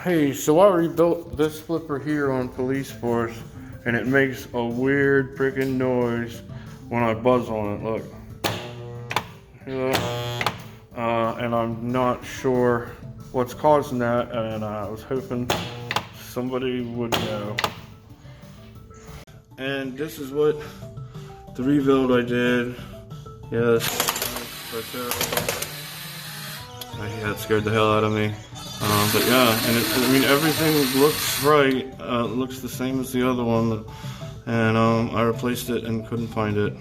Hey, so I rebuilt this flipper here on Police Force, and it makes a weird freaking noise when I buzz on it. Look. Hear that? And I'm not sure what's causing that, and I was hoping somebody would know. And this is what the rebuild I did. Yes. Yeah, it scared the hell out of me. But yeah, and I mean, everything looks right. It looks the same as the other one. And I replaced it and couldn't find it.